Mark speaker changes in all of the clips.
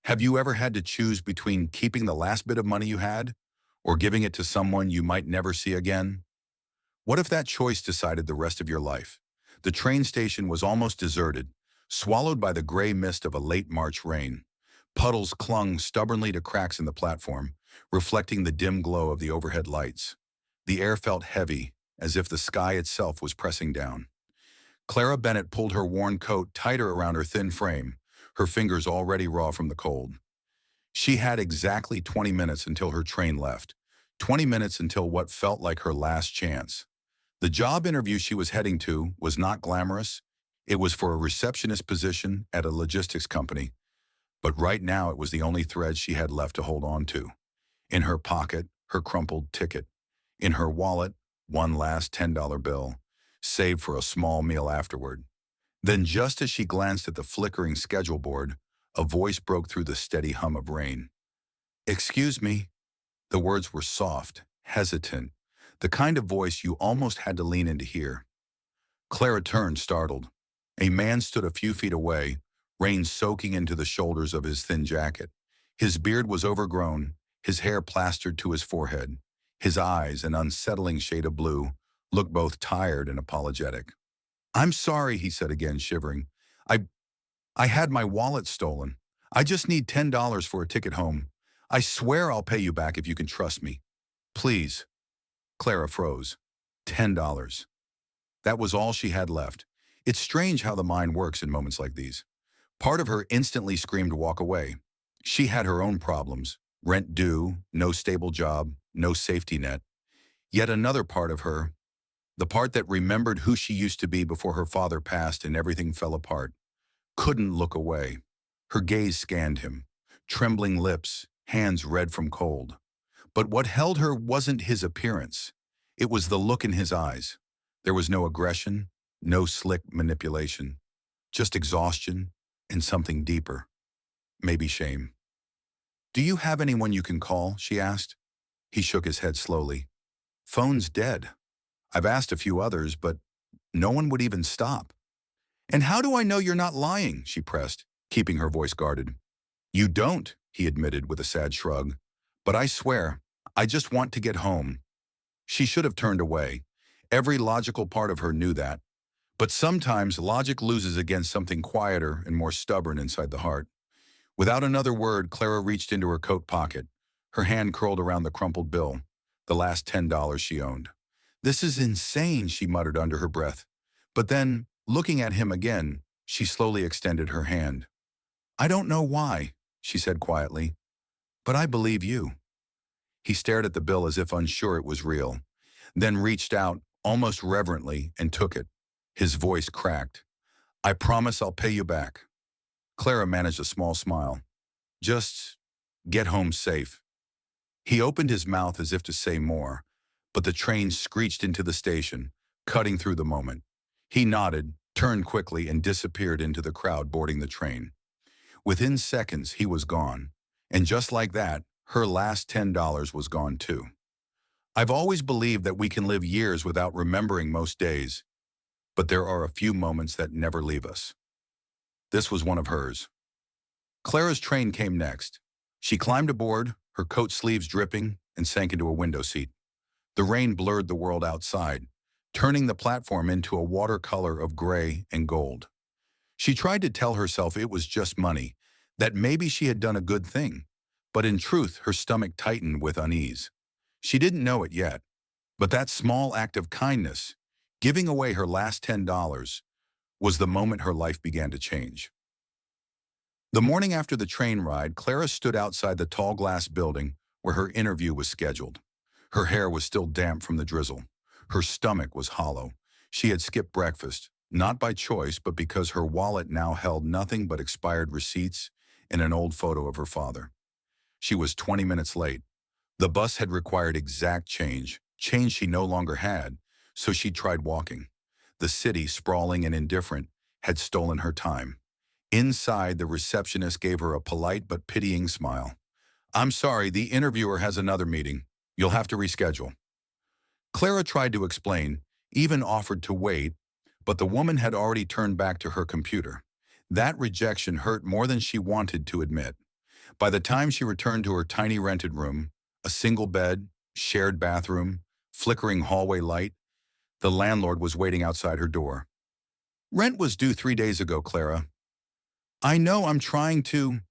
Speaker 1: Have you ever had to choose between keeping the last bit of money you had or giving it to someone you might never see again? What if that choice decided the rest of your life? The train station was almost deserted, swallowed by the gray mist of a late March rain. Puddles clung stubbornly to cracks in the platform, reflecting the dim glow of the overhead lights. The air felt heavy, as if the sky itself was pressing down. Clara Bennett pulled her worn coat tighter around her thin frame, her fingers already raw from the cold. She had exactly 20 minutes until her train left, 20 minutes until what felt like her last chance. The job interview she was heading to was not glamorous. It was for a receptionist position at a logistics company, but right now it was the only thread she had left to hold on to. In her pocket, her crumpled ticket. In her wallet, one last $10 bill, saved for a small meal afterward. Then just as she glanced at the flickering schedule board, a voice broke through the steady hum of rain. "Excuse me." The words were soft, hesitant, the kind of voice you almost had to lean in to hear. Clara turned, startled. A man stood a few feet away, rain soaking into the shoulders of his thin jacket. His beard was overgrown, his hair plastered to his forehead. His eyes, an unsettling shade of blue, looked both tired and apologetic. "I'm sorry," he said again, shivering. I I had my wallet stolen. I just need $10 for a ticket home. I swear I'll pay you back if you can trust me. Please." Clara froze. $10. That was all she had left. It's strange how the mind works in moments like these. Part of her instantly screamed to walk away. She had her own problems. Rent due, no stable job, no safety net. Yet another part of her, the part that remembered who she used to be before her father passed and everything fell apart, couldn't look away. Her gaze scanned him, trembling lips, hands red from cold. But what held her wasn't his appearance. It was the look in his eyes. There was no aggression, no slick manipulation, just exhaustion and something deeper, maybe shame. "Do you have anyone you can call?" she asked. He shook his head slowly. "Phone's dead. I've asked a few others, but no one would even stop." "And how do I know you're not lying?" she pressed, keeping her voice guarded. "You don't," he admitted with a sad shrug. "But I swear, I just want to get home." She should have turned away. Every logical part of her knew that. But sometimes logic loses against something quieter and more stubborn inside the heart. Without another word, Clara reached into her coat pocket, her hand curled around the crumpled bill, the last $10 she owned. "This is insane," she muttered under her breath. But then, looking at him again, she slowly extended her hand. "I don't know why," she said quietly, "but I believe you." He stared at the bill as if unsure it was real, then reached out, almost reverently, and took it. His voice cracked. "I promise I'll pay you back." Clara managed a small smile. "Just get home safe." He opened his mouth as if to say more, but the train screeched into the station, cutting through the moment. He nodded, turned quickly, and disappeared into the crowd boarding the train. Within seconds, he was gone. And just like that, her last $10 was gone too. I've always believed that we can live years without remembering most days, but there are a few moments that never leave us. This was one of hers. Clara's train came next. She climbed aboard, her coat sleeves dripping, and sank into a window seat. The rain blurred the world outside, turning the platform into a watercolor of gray and gold. She tried to tell herself it was just money, that maybe she had done a good thing, but in truth, her stomach tightened with unease. She didn't know it yet, but that small act of kindness, giving away her last $10, was the moment her life began to change. The morning after the train ride, Clara stood outside the tall glass building where her interview was scheduled. Her hair was still damp from the drizzle. Her stomach was hollow. She had skipped breakfast, not by choice, but because her wallet now held nothing but expired receipts and an old photo of her father. She was 20 minutes late. The bus had required exact change she no longer had, so she tried walking. The city, sprawling and indifferent, had stolen her time. Inside, the receptionist gave her a polite but pitying smile. "I'm sorry, the interviewer has another meeting. You'll have to reschedule." Clara tried to explain, even offered to wait, but the woman had already turned back to her computer. That rejection hurt more than she wanted to admit. By the time she returned to her tiny rented room, a single bed, shared bathroom, flickering hallway light, the landlord was waiting outside her door. "Rent was due 3 days ago, Clara." "I know, I'm trying to."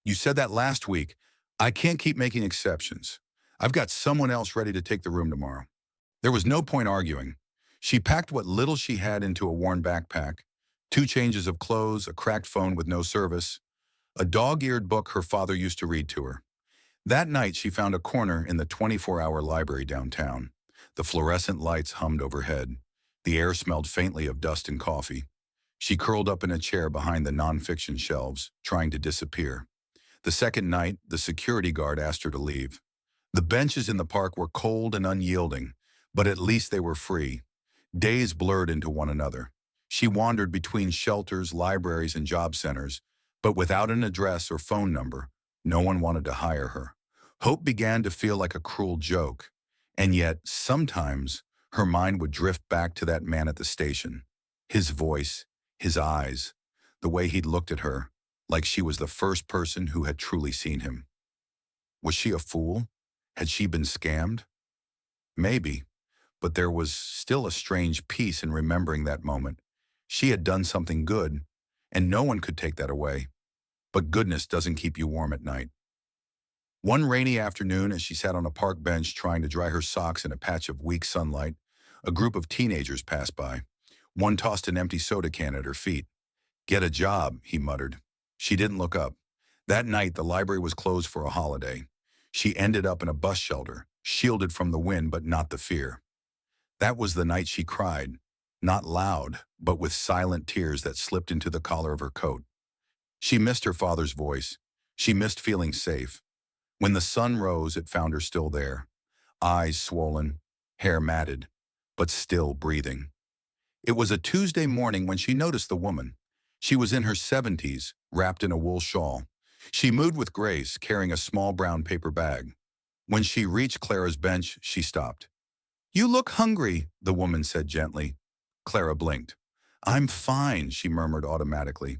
Speaker 1: "You said that last week. I can't keep making exceptions. I've got someone else ready to take the room tomorrow." There was no point arguing. She packed what little she had into a worn backpack, 2 changes of clothes, a cracked phone with no service, a dog-eared book her father used to read to her. That night, she found a corner in the 24-hour library downtown. The fluorescent lights hummed overhead. The air smelled faintly of dust and coffee. She curled up in a chair behind the nonfiction shelves, trying to disappear. The second night, the security guard asked her to leave. The benches in the park were cold and unyielding, but at least they were free. Days blurred into one another. She wandered between shelters, libraries, and job centers, but without an address or phone number, no one wanted to hire her. Hope began to feel like a cruel joke, and yet, sometimes, her mind would drift back to that man at the station. His voice, his eyes, the way he'd looked at her, like she was the first person who had truly seen him. Was she a fool? Had she been scammed? Maybe, but there was still a strange peace in remembering that moment. She had done something good, and no one could take that away. But goodness doesn't keep you warm at night. One rainy afternoon, as she sat on a park bench trying to dry her socks in a patch of weak sunlight, a group of teenagers passed by. One tossed an empty soda can at her feet. "Get a job," he muttered. She didn't look up. That night, the library was closed for a holiday. She ended up in a bus shelter, shielded from the wind but not the fear. That was the night she cried, not loud, but with silent tears that slipped into the collar of her coat. She missed her father's voice. She missed feeling safe. When the sun rose, it found her still there, eyes swollen, hair matted, but still breathing. It was a Tuesday morning when she noticed the woman. She was in her 70s, wrapped in a wool shawl. She moved with grace, carrying a small brown paper bag. When she reached Clara's bench, she stopped. "You look hungry," the woman said gently. Clara blinked. "I'm fine," she murmured automatically.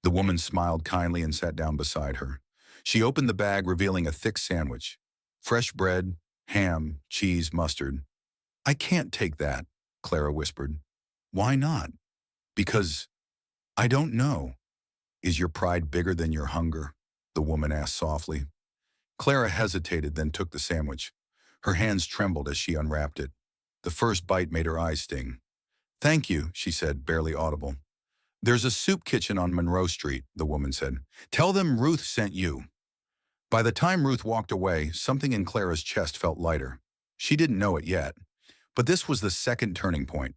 Speaker 1: The woman smiled kindly and sat down beside her. She opened the bag, revealing a thick sandwich. Fresh bread, ham, cheese, mustard. "I can't take that," Clara whispered. "Why not?" "Because I don't know." "Is your pride bigger than your hunger?" the woman asked softly. Clara hesitated, then took the sandwich. Her hands trembled as she unwrapped it. The first bite made her eyes sting. "Thank you," she said, barely audible. "There's a soup kitchen on Monroe Street," the woman said. "Tell them Ruth sent you." By the time Ruth walked away, something in Clara's chest felt lighter. She didn't know it yet. But this was the second turning point.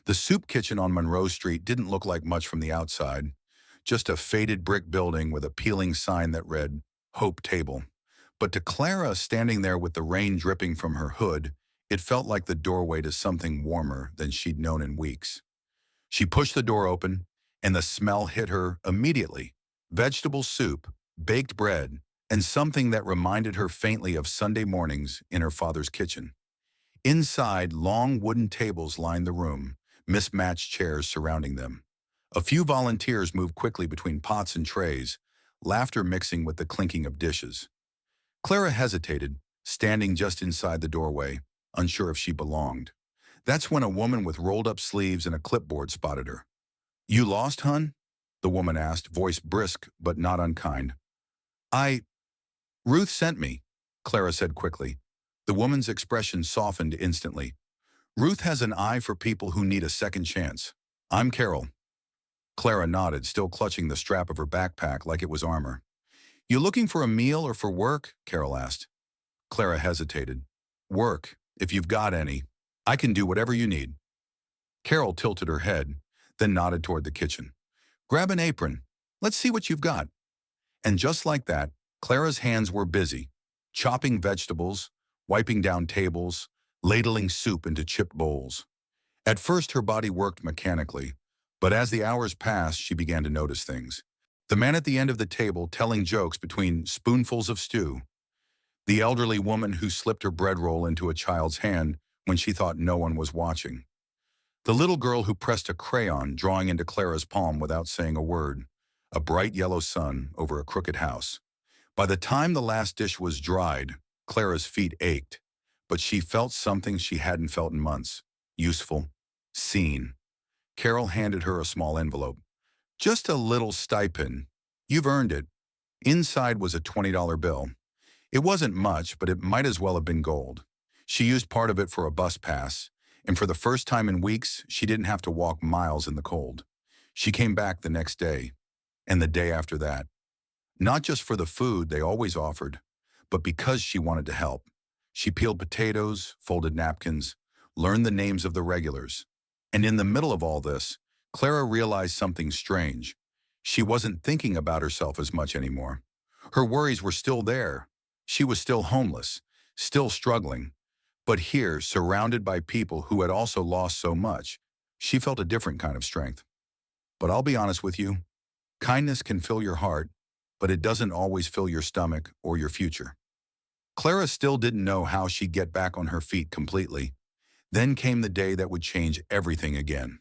Speaker 1: The soup kitchen on Monroe Street didn't look like much from the outside. Just a faded brick building with a peeling sign that read, "Hope Table." But to Clara, standing there with the rain dripping from her hood, it felt like the doorway to something warmer than she'd known in weeks. She pushed the door open, and the smell hit her immediately. Vegetable soup, baked bread, and something that reminded her faintly of Sunday mornings in her father's kitchen. Inside, long wooden tables lined the room, mismatched chairs surrounding them. A few volunteers moved quickly between pots and trays, laughter mixing with the clinking of dishes. Clara hesitated, standing just inside the doorway, unsure if she belonged. That's when a woman with rolled-up sleeves and a clipboard spotted her. "You lost, hun?" the woman asked, voice brisk but not unkind. Ruth sent me," Clara said quickly. The woman's expression softened instantly. "Ruth has an eye for people who need a second chance. I'm Carol." Clara nodded, still clutching the strap of her backpack like it was armor. "You looking for a meal or for work?" Carol asked. Clara hesitated. "Work, if you've got any. I can do whatever you need." Carol tilted her head, then nodded toward the kitchen. "Grab an apron. Let's see what you've got." And just like that, Clara's hands were busy, chopping vegetables, wiping down tables, ladling soup into chipped bowls. At first, her body worked mechanically, but as the hours passed, she began to notice things. The man at the end of the table telling jokes between spoonfuls of stew. The elderly woman who slipped her bread roll into a child's hand when she thought no one was watching. The little girl who pressed a crayon, drawing into Clara's palm without saying a word. A bright yellow sun over a crooked house. By the time the last dish was dried, Clara's feet ached, but she felt something she hadn't felt in months. Useful. Seen. Carol handed her a small envelope. Just a little stipend. You've earned it. Inside was a $20 bill. It wasn't much, but it might as well have been gold. She used part of it for a bus pass, and for the first time in weeks, she didn't have to walk miles in the cold. She came back the next day, and the day after that. Not just for the food they always offered, but because she wanted to help. She peeled potatoes, folded napkins, learned the names of the regulars. And in the middle of all this, Clara realized something strange. She wasn't thinking about herself as much anymore. Her worries were still there. She was still homeless, still struggling. But here, surrounded by people who had also lost so much, she felt a different kind of strength. But I'll be honest with you, kindness can fill your heart, but it doesn't always fill your stomach or your future. Clara still didn't know how she'd get back on her feet completely. Then came the day that would change everything again.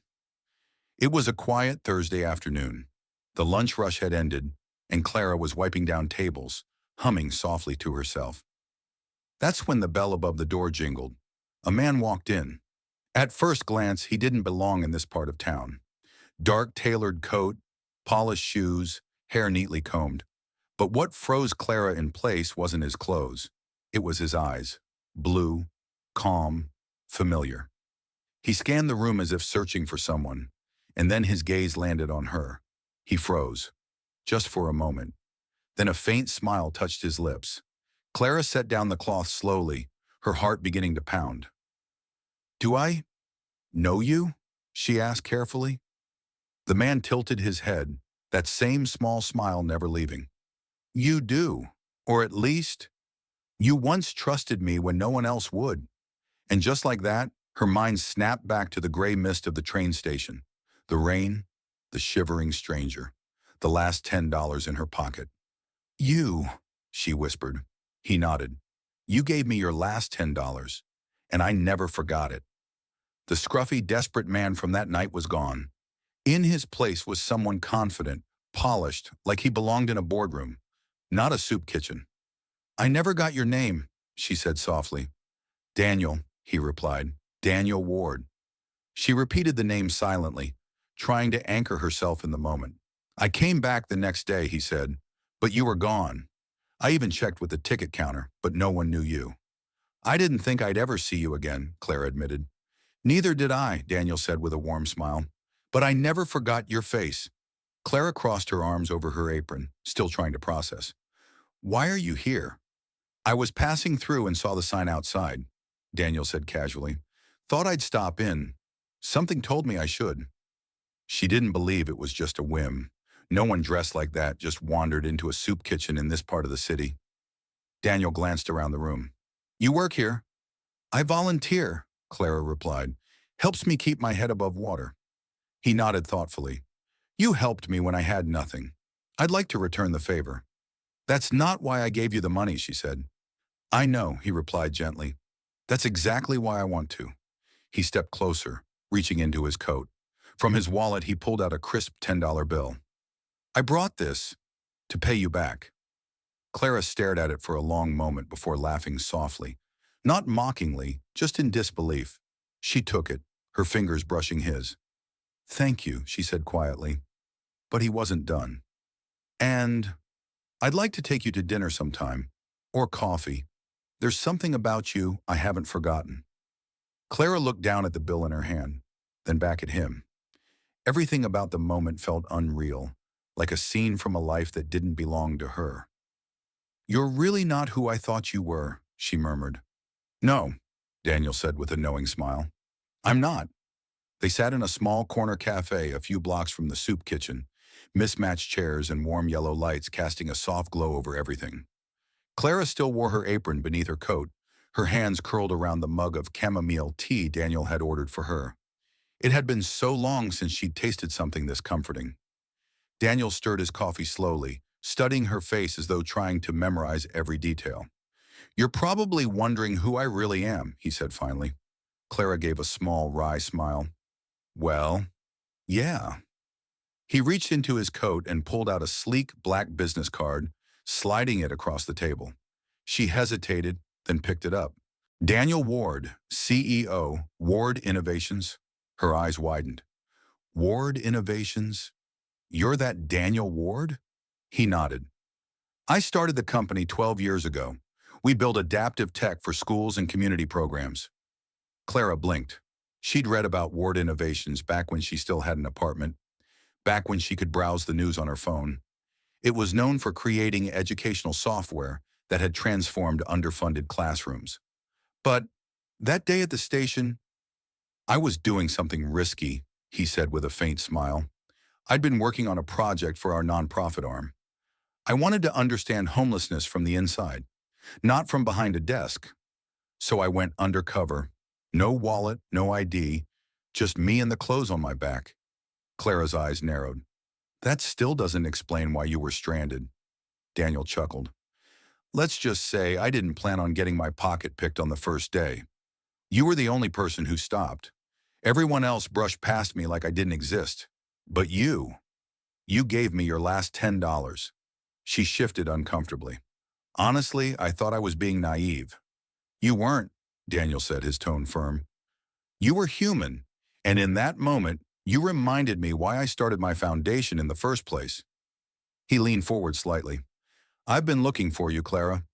Speaker 1: It was a quiet Thursday afternoon. The lunch rush had ended, and Clara was wiping down tables, humming softly to herself. That's when the bell above the door jingled. A man walked in. At first glance, he didn't belong in this part of town. Dark tailored coat, polished shoes, hair neatly combed. But what froze Clara in place wasn't his clothes. It was his eyes. Blue, calm, familiar. He scanned the room as if searching for someone, and then his gaze landed on her. He froze, just for a moment. Then a faint smile touched his lips. Clara set down the cloth slowly, her heart beginning to pound. "Do I know you?" she asked carefully. The man tilted his head, that same small smile never leaving. "You do, or at least, you once trusted me when no one else would." And just like that, her mind snapped back to the gray mist of the train station, the rain, the shivering stranger, the last $10 in her pocket. "You," she whispered. He nodded. "You gave me your last $10, and I never forgot it." The scruffy, desperate man from that night was gone. In his place was someone confident, polished, like he belonged in a boardroom, not a soup kitchen. "I never got your name," she said softly. "Daniel," he replied. "Daniel Ward." She repeated the name silently, trying to anchor herself in the moment. "I came back the next day," he said, "but you were gone. I even checked with the ticket counter, but no one knew you." "I didn't think I'd ever see you again," Clara admitted. "Neither did I," Daniel said with a warm smile. "But I never forgot your face." Clara crossed her arms over her apron, still trying to process. "Why are you here?" "I was passing through and saw the sign outside," Daniel said casually. "Thought I'd stop in. Something told me I should." She didn't believe it was just a whim. No one dressed like that just wandered into a soup kitchen in this part of the city. Daniel glanced around the room. "You work here?" "I volunteer," Clara replied. "Helps me keep my head above water." He nodded thoughtfully. "You helped me when I had nothing. I'd like to return the favor." "That's not why I gave you the money," she said. "I know," he replied gently. "That's exactly why I want to." He stepped closer, reaching into his coat. From his wallet, he pulled out a crisp $10 bill. "I brought this to pay you back." Clara stared at it for a long moment before laughing softly. Not mockingly, just in disbelief. She took it, her fingers brushing his. "Thank you," she said quietly. But he wasn't done. "And I'd like to take you to dinner sometime, or coffee. There's something about you I haven't forgotten." Clara looked down at the bill in her hand, then back at him. Everything about the moment felt unreal, like a scene from a life that didn't belong to her. "You're really not who I thought you were," she murmured. "No," Daniel said with a knowing smile. "I'm not." They sat in a small corner cafe a few blocks from the soup kitchen, mismatched chairs and warm yellow lights casting a soft glow over everything. Clara still wore her apron beneath her coat, her hands curled around the mug of chamomile tea Daniel had ordered for her. It had been so long since she'd tasted something this comforting. Daniel stirred his coffee slowly, studying her face as though trying to memorize every detail. "You're probably wondering who I really am," he said finally. Clara gave a small, wry smile. "Well, yeah." He reached into his coat and pulled out a sleek black business card, sliding it across the table. She hesitated, then picked it up. Daniel Ward, CEO, Ward Innovations. Her eyes widened. Ward Innovations? You're that Daniel Ward? He nodded. I started the company 12 years ago. We build adaptive tech for schools and community programs. Clara blinked. She'd read about Ward Innovations back when she still had an apartment, back when she could browse the news on her phone. It was known for creating educational software that had transformed underfunded classrooms. But that day at the station, I was doing something risky, he said with a faint smile. I'd been working on a project for our nonprofit arm. I wanted to understand homelessness from the inside, not from behind a desk. So I went undercover. No wallet, no ID, just me and the clothes on my back. Clara's eyes narrowed. That still doesn't explain why you were stranded. Daniel chuckled. Let's just say I didn't plan on getting my pocket picked on the first day. You were the only person who stopped. Everyone else brushed past me like I didn't exist. But you gave me your last $10. She shifted uncomfortably. Honestly, I thought I was being naive. You weren't, Daniel said, his tone firm. You were human, and in that moment, you reminded me why I started my foundation in the first place. He leaned forward slightly. I've been looking for you, Clara.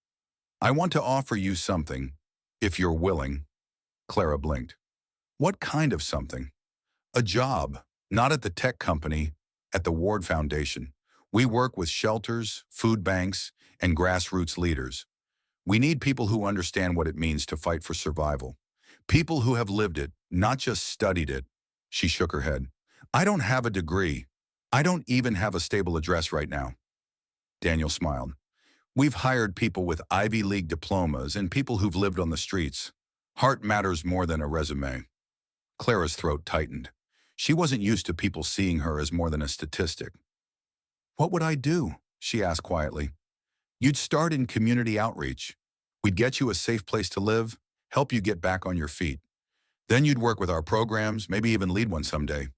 Speaker 1: I want to offer you something, if you're willing. Clara blinked. What kind of something? A job, not at the tech company, at the Ward Foundation. We work with shelters, food banks, and grassroots leaders. We need people who understand what it means to fight for survival. People who have lived it, not just studied it. She shook her head. I don't have a degree. I don't even have a stable address right now. Daniel smiled. We've hired people with Ivy League diplomas and people who've lived on the streets. Heart matters more than a resume. Clara's throat tightened. She wasn't used to people seeing her as more than a statistic. What would I do? She asked quietly. You'd start in community outreach. We'd get you a safe place to live, help you get back on your feet. Then you'd work with our programs, maybe even lead one someday.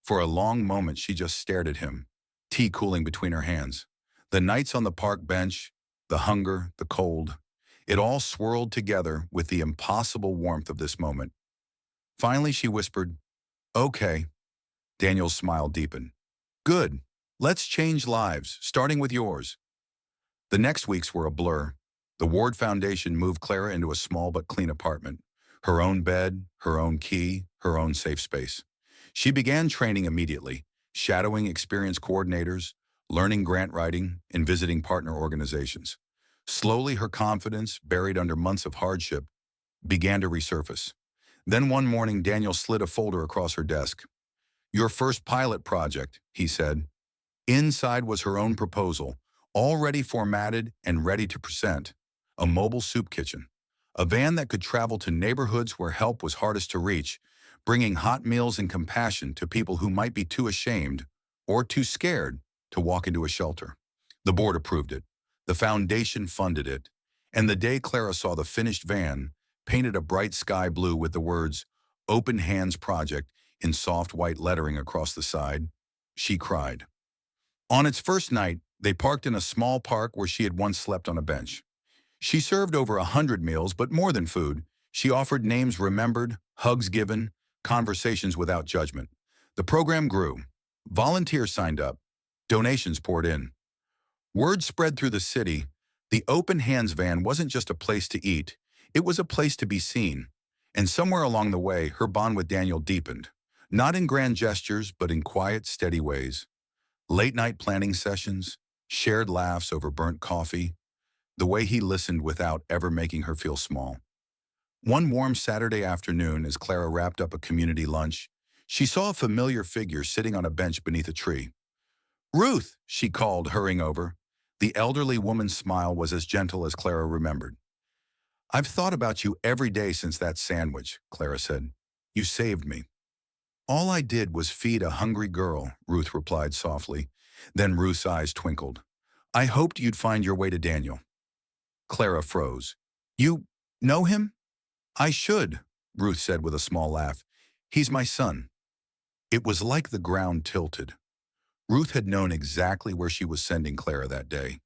Speaker 1: For a long moment, she just stared at him, tea cooling between her hands. The nights on the park bench, the hunger, the cold, it all swirled together with the impossible warmth of this moment. Finally, she whispered, Okay. Daniel's smile deepened. Good. Let's change lives, starting with yours. The next weeks were a blur. The Ward Foundation moved Clara into a small but clean apartment. Her own bed, her own key, her own safe space. She began training immediately, shadowing experienced coordinators, learning grant writing, and visiting partner organizations. Slowly, her confidence, buried under months of hardship, began to resurface. Then one morning, Daniel slid a folder across her desk. Your first pilot project, he said. Inside was her own proposal, already formatted and ready to present. A mobile soup kitchen. A van that could travel to neighborhoods where help was hardest to reach, bringing hot meals and compassion to people who might be too ashamed or too scared to walk into a shelter. The board approved it. The foundation funded it. And the day Clara saw the finished van, painted a bright sky blue with the words, Open Hands Project, in soft white lettering across the side, she cried. On its first night, they parked in a small park where she had once slept on a bench. She served over 100 meals, but more than food, she offered names remembered, hugs given, conversations without judgment. The program grew. Volunteers signed up. Donations poured in. Word spread through the city. The Open Hands van wasn't just a place to eat. It was a place to be seen. And somewhere along the way, her bond with Daniel deepened. Not in grand gestures, but in quiet, steady ways. Late-night planning sessions, shared laughs over burnt coffee, the way he listened without ever making her feel small. One warm Saturday afternoon, as Clara wrapped up a community lunch, she saw a familiar figure sitting on a bench beneath a tree. Ruth, she called, hurrying over. The elderly woman's smile was as gentle as Clara remembered. I've thought about you every day since that sandwich, Clara said. You saved me. All I did was feed a hungry girl, Ruth replied softly. Then Ruth's eyes twinkled. I hoped you'd find your way to Daniel. Clara froze. You know him? I should, Ruth said with a small laugh. He's my son. It was like the ground tilted. Ruth had known exactly where she was sending Clara that day.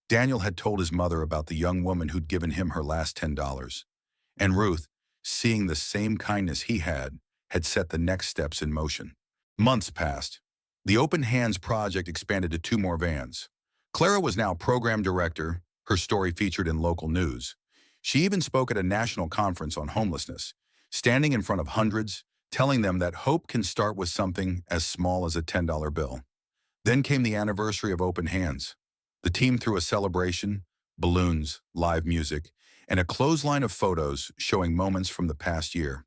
Speaker 1: Daniel had told his mother about the young woman who'd given him her last $10. And Ruth, seeing the same kindness he had set the next steps in motion. Months passed. The Open Hands project expanded to 2 more vans. Clara was now program director, her story featured in local news. She even spoke at a national conference on homelessness, standing in front of hundreds, telling them that hope can start with something as small as a $10 bill. Then came the anniversary of Open Hands. The team threw a celebration, balloons, live music, and a clothesline of photos showing moments from the past year.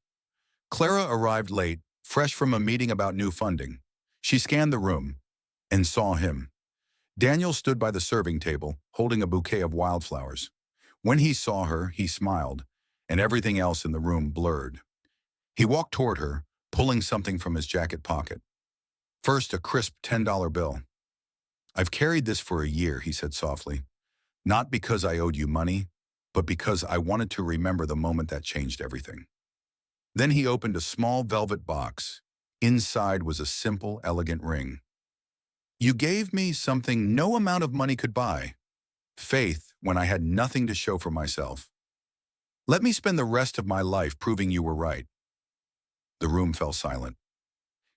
Speaker 1: Clara arrived late, fresh from a meeting about new funding. She scanned the room and saw him. Daniel stood by the serving table, holding a bouquet of wildflowers. When he saw her, he smiled, and everything else in the room blurred. He walked toward her, pulling something from his jacket pocket. First, a crisp $10 bill. "I've carried this for a year," he said softly. "Not because I owed you money, but because I wanted to remember the moment that changed everything." Then he opened a small velvet box. Inside was a simple, elegant ring. "You gave me something no amount of money could buy. Faith when I had nothing to show for myself. Let me spend the rest of my life proving you were right." The room fell silent.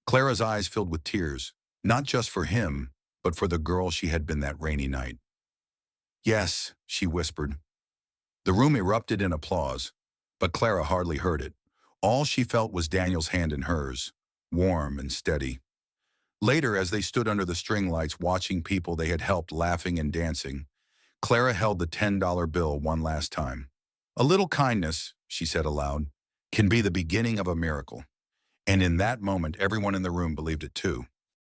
Speaker 1: Clara's eyes filled with tears, not just for him, but for the girl she had been that rainy night. "Yes," she whispered. The room erupted in applause, but Clara hardly heard it. All she felt was Daniel's hand in hers, warm and steady. Later, as they stood under the string lights watching people they had helped laughing and dancing, Clara held the $10 bill one last time. "A little kindness," she said aloud, "can be the beginning of a miracle." And in that moment, everyone in the room believed it too.